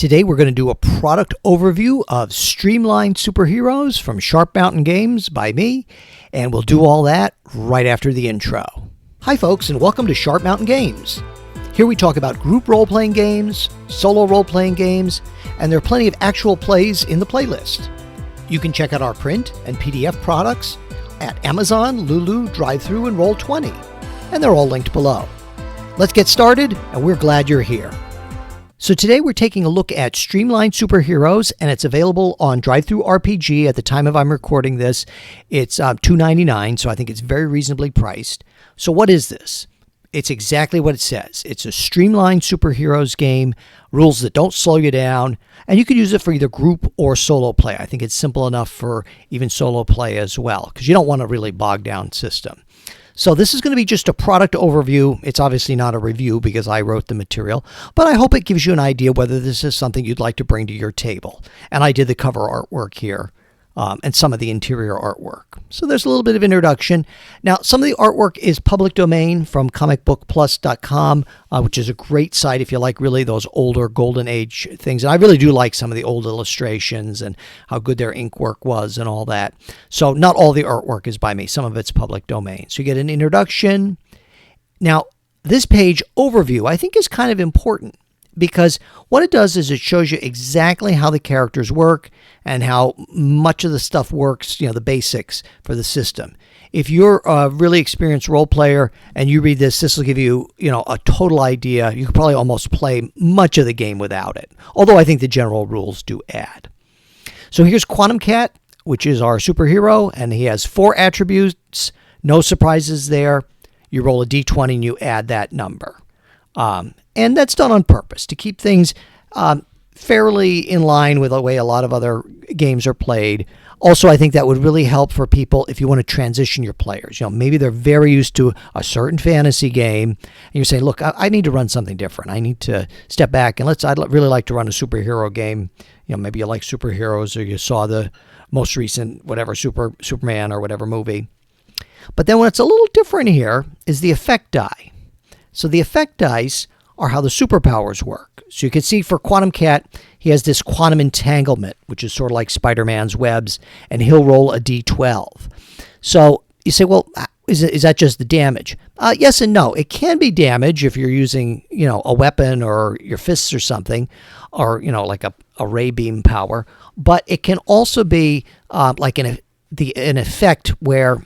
Today we're going to do a product overview of Streamlined Superheroes from Sharp Mountain Games by me, and we'll do all that right after the intro. Hi folks, and welcome to Sharp Mountain Games. Here we talk about group role-playing games, solo role-playing games, and there are plenty of actual plays in the playlist. You can check out our print and PDF products at Amazon, Lulu, Drive-Thru, and Roll20, and they're all linked below. Let's get started, and we're glad you're here. So today we're taking a look at Streamlined Superheroes, and it's available on Drive-Thru RPG at the time of I'm recording this. It's $2.99, so I think it's very reasonably priced. So what is this? It's exactly what it says. It's a Streamlined Superheroes game, rules that don't slow you down, and you can use it for either group or solo play. I think it's simple enough for even solo play as well, because you don't want a really bogged down system. So this is going to be just a product overview. It's obviously not a review because I wrote the material, but I hope it gives you an idea whether this is something you'd like to bring to your table. And I did the cover artwork here and some of the interior artwork. So there's a little bit of introduction. Now, some of the artwork is public domain from comicbookplus.com, which is a great site if you like really those older golden age things. And I really do like some of the old illustrations and how good their ink work was and all that. So not all the artwork is by me. Some of it's public domain. So you get an introduction. Now, this page overview I think is kind of important, because what it does is it shows you exactly how the characters work and how much of the stuff works, the basics for the system. If you're a really experienced role player and you read this, this will give you, a total idea. You could probably almost play much of the game without it, although I think the general rules do add. So here's Quantum Cat, which is our superhero, and he has 4 attributes. No surprises there. You roll a d20 and you add that number. And that's done on purpose to keep things fairly in line with the way a lot of other games are played. Also, I think that would really help for people if you want to transition your players. Maybe they're very used to a certain fantasy game, and you're saying, look, I need to run something different. I need to step back, and I'd really like to run a superhero game. Maybe you like superheroes, or you saw the most recent, whatever, Superman or whatever movie. But then what's a little different here is the effect die. So the effect dice are how the superpowers work. So you can see for Quantum Cat, he has this quantum entanglement, which is sort of like Spider-Man's webs, and he'll roll a d12. So you say, well, is that just the damage? Yes and no. It can be damage if you're using, a weapon or your fists or something, or, like a ray beam power. But it can also be like an effect where,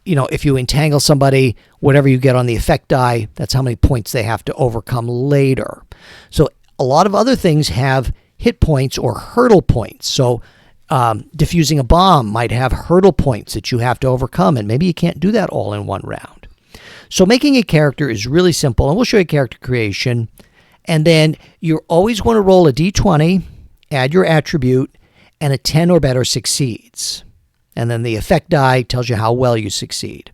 if you entangle somebody, whatever you get on the effect die, that's how many points they have to overcome later. So a lot of other things have hit points or hurdle points. So diffusing a bomb might have hurdle points that you have to overcome, and maybe you can't do that all in one round. So making a character is really simple, and we'll show you character creation. And then you're always going to roll a d20, add your attribute, and a 10 or better succeeds. And then the effect die tells you how well you succeed.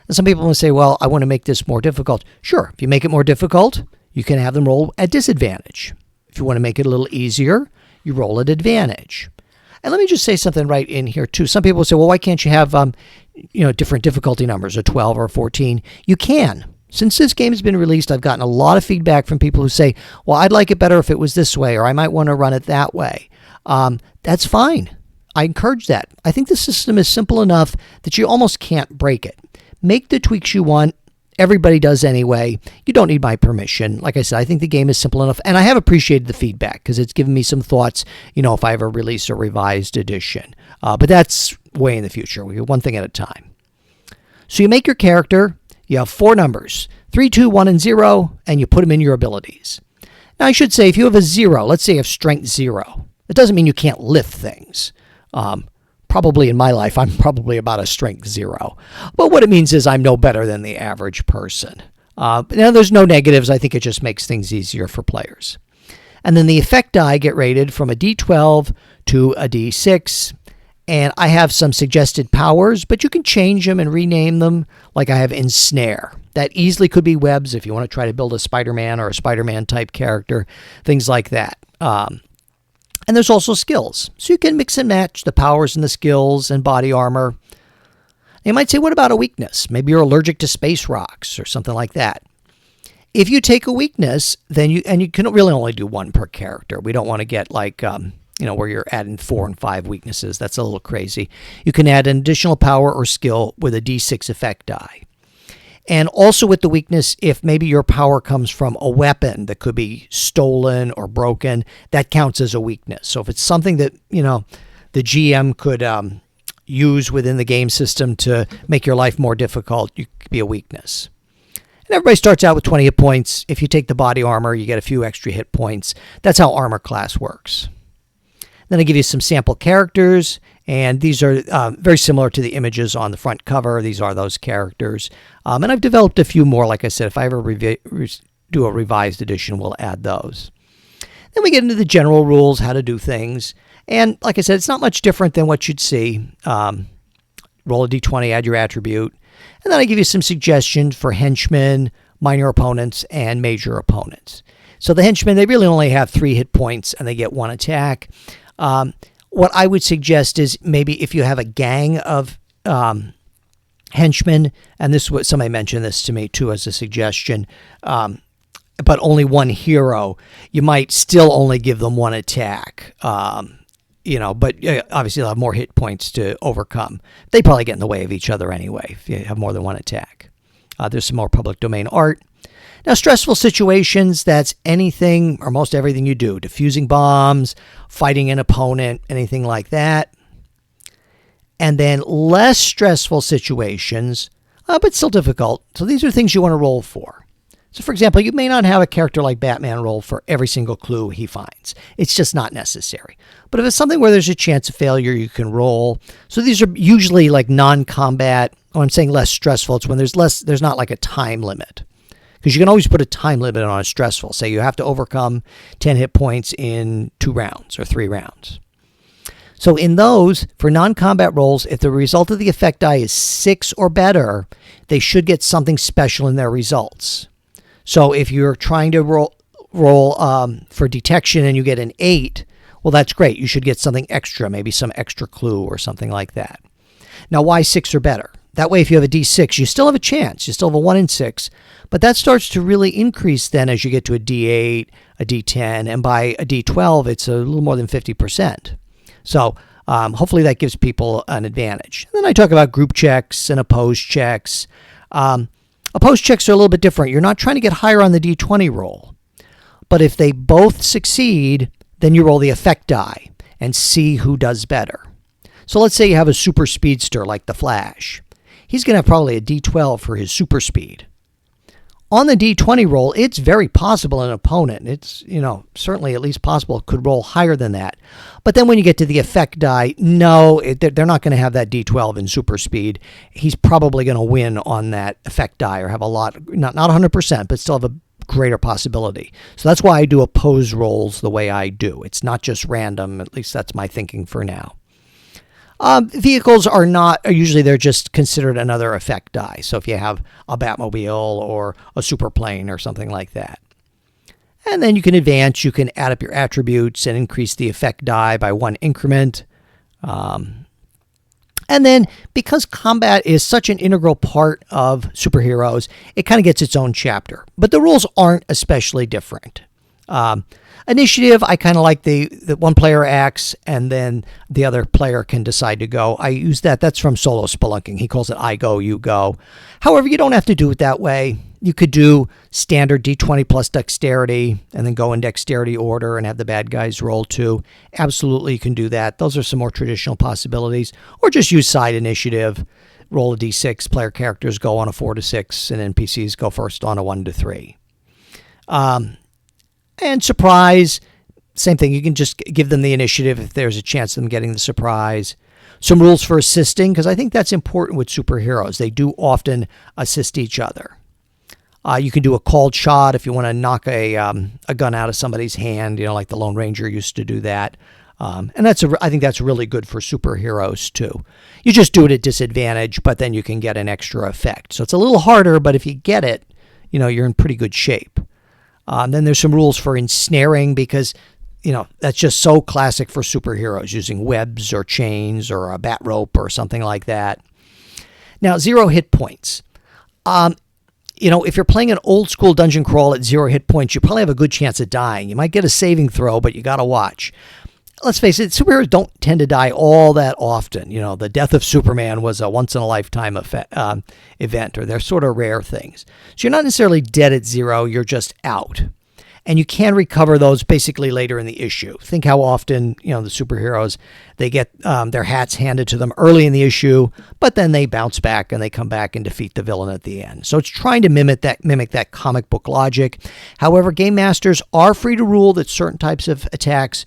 And some people will say, well, I want to make this more difficult. Sure, if you make it more difficult, you can have them roll at disadvantage. If you want to make it a little easier, you roll at advantage. And let me just say something right in here, too. Some people will say, well, why can't you have different difficulty numbers, a 12 or a 14? You can. Since this game has been released, I've gotten a lot of feedback from people who say, well, I'd like it better if it was this way, or I might want to run it that way. That's fine. I encourage that. I think the system is simple enough that you almost can't break it. Make the tweaks you want. Everybody does anyway. You don't need my permission. Like I said, I think the game is simple enough, and I have appreciated the feedback because it's given me some thoughts, if I ever release a revised edition. But that's way in the future. We go one thing at a time. So you make your character. You have 4 numbers, 3, 2, 1, and 0, and you put them in your abilities. Now, I should say, if you have a 0, let's say you have strength 0, it doesn't mean you can't lift things. Probably in my life, I'm probably about a strength 0. But what it means is I'm no better than the average person. Now, there's no negatives. I think it just makes things easier for players. And then the effect die get rated from a d12 to a d6. And I have some suggested powers, but you can change them and rename them, like I have Ensnare. That easily could be webs if you want to try to build a Spider-Man or a Spider-Man type character, things like that. And there's also skills. So you can mix and match the powers and the skills and body armor. You might say, what about a weakness? Maybe you're allergic to space rocks or something like that. If you take a weakness, then you can really only do one per character. We don't want to get like, where you're adding 4 and 5 weaknesses. That's a little crazy. You can add an additional power or skill with a D6 effect die. And also with the weakness, if maybe your power comes from a weapon that could be stolen or broken, that counts as a weakness. So if it's something that, the GM could use within the game system to make your life more difficult, you could be a weakness. And everybody starts out with 20 hit points. If you take the body armor, you get a few extra hit points. That's how armor class works. Then I give you some sample characters, and these are very similar to the images on the front cover. These are those characters. And I've developed a few more. Like I said, if I ever do a revised edition, we'll add those. Then we get into the general rules, how to do things. And like I said, it's not much different than what you'd see. Roll a d20, add your attribute. And then I give you some suggestions for henchmen, minor opponents, and major opponents. So the henchmen, they really only have 3 hit points, and they get 1 attack. What I would suggest is maybe if you have a gang of henchmen, and this is what somebody mentioned this to me too as a suggestion, but only 1 hero, you might still only give them 1 attack. But obviously they'll have more hit points to overcome. They probably get in the way of each other anyway if you have more than 1 attack. There's some more public domain art. Now, stressful situations, that's anything or most everything you do. Defusing bombs, fighting an opponent, anything like that. And then less stressful situations, but still difficult. So these are things you want to roll for. So, for example, you may not have a character like Batman roll for every single clue he finds. It's just not necessary. But if it's something where there's a chance of failure, you can roll. So these are usually like non-combat. When I'm saying less stressful, it's when there's not like a time limit. Because you can always put a time limit on a stressful. Say you have to overcome 10 hit points in 2 rounds or 3 rounds. So in those, for non-combat rolls, if the result of the effect die is 6 or better, they should get something special in their results. So if you're trying to roll for detection and you get an 8, well, that's great. You should get something extra, maybe some extra clue or something like that. Now, why 6 or better? That way, if you have a D6, you still have a chance. You still have a 1 in 6. But that starts to really increase then as you get to a D8, a D10, and by a D12, it's a little more than 50%. So hopefully that gives people an advantage. And then I talk about group checks and opposed checks. Opposed checks are a little bit different. You're not trying to get higher on the D20 roll. But if they both succeed, then you roll the effect die and see who does better. So let's say you have a super speedster like the Flash. He's going to have probably a D12 for his super speed. On the D20 roll, it's very possible an opponent, it's, certainly at least possible, could roll higher than that. But then when you get to the effect die, no, they're not going to have that D12 in super speed. He's probably going to win on that effect die or have a lot, not 100%, but still have a greater possibility. So that's why I do oppose rolls the way I do. It's not just random, at least that's my thinking for now. Vehicles are usually they're just considered another effect die. So if you have a Batmobile or a super plane or something like that. And then you can advance, you can add up your attributes and increase the effect die by 1 increment. And then because combat is such an integral part of superheroes, it kind of gets its own chapter. But the rules aren't especially different. Initiative, I kind of like the one player acts and then the other player can decide to go. I use that. That's from Solo Spelunking. He calls it I go, you go. However, you don't have to do it that way. You could do standard D20 plus dexterity and then go in dexterity order and have the bad guys roll too. Absolutely, you can do that. Those are some more traditional possibilities. Or just use side initiative. Roll a D6. Player characters go on a 4 to 6 and NPCs go first on a 1 to 3. And surprise, same thing. You can just give them the initiative if there's a chance of them getting the surprise. Some rules for assisting, because I think that's important with superheroes. They do often assist each other. You can do a called shot if you want to knock a gun out of somebody's hand, like the Lone Ranger used to do that. And I think that's really good for superheroes too. You just do it at disadvantage, but then you can get an extra effect. So it's a little harder, but if you get it, you're in pretty good shape. Then there's some rules for ensnaring because, that's just so classic for superheroes, using webs or chains or a bat rope or something like that. Now, 0 hit points. if you're playing an old school dungeon crawl at 0 hit points, you probably have a good chance of dying. You might get a saving throw, but you got to watch. Let's face it, superheroes don't tend to die all that often. The death of Superman was a once-in-a-lifetime event, or they're sort of rare things. So you're not necessarily dead at 0, you're just out. And you can recover those basically later in the issue. Think how often, the superheroes, they get their hats handed to them early in the issue, but then they bounce back and they come back and defeat the villain at the end. So it's trying to mimic that comic book logic. However, game masters are free to rule that certain types of attacks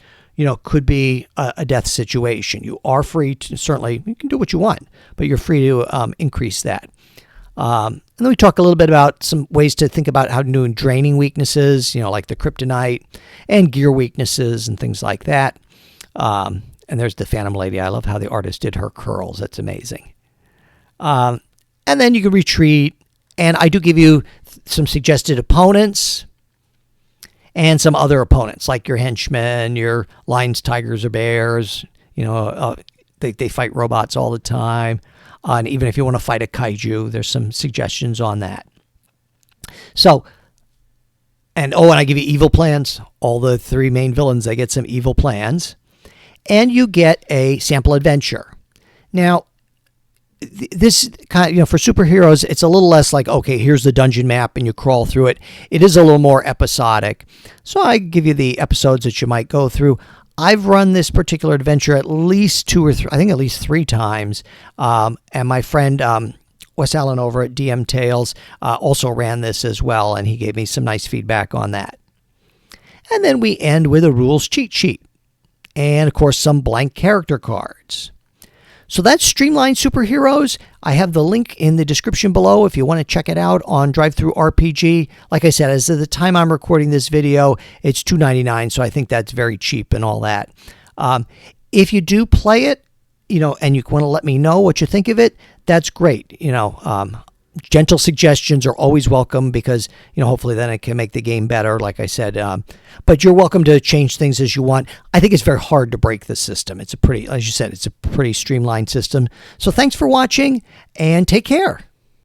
could be a death situation. You are free to, certainly, you can do what you want, but you're free to increase that. And then we talk a little bit about some ways to think about how to do draining weaknesses, like the kryptonite and gear weaknesses and things like that. And there's the Phantom Lady. I love how the artist did her curls. That's amazing. And then you can retreat. And I do give you some suggested opponents and some other opponents, like your henchmen, your lions, tigers, or bears. They fight robots all the time. And even if you want to fight a kaiju, there's some suggestions on that. So, and I give you evil plans. All the 3 main villains, they get some evil plans. And you get a sample adventure. Now, this kind of, for superheroes, it's a little less like, okay, here's the dungeon map and you crawl through it. It is a little more episodic. So I give you the episodes that you might go through. I've run this particular adventure at least 2 or 3, I think at least 3 times. And my friend Wes Allen over at DM Tales also ran this as well, and he gave me some nice feedback on that. And then we end with a rules cheat sheet. And, of course, some blank character cards. So that's Streamlined Superheroes. I have the link in the description below if you want to check it out on Drive-Thru RPG. Like I said, as of the time I'm recording this video, it's $2.99, so I think that's very cheap and all that. If you do play it, and you want to let me know what you think of it, that's great. Gentle suggestions are always welcome because, hopefully then it can make the game better, like I said. But you're welcome to change things as you want. I think it's very hard to break the system. It's as you said, it's a pretty streamlined system. So thanks for watching and take care.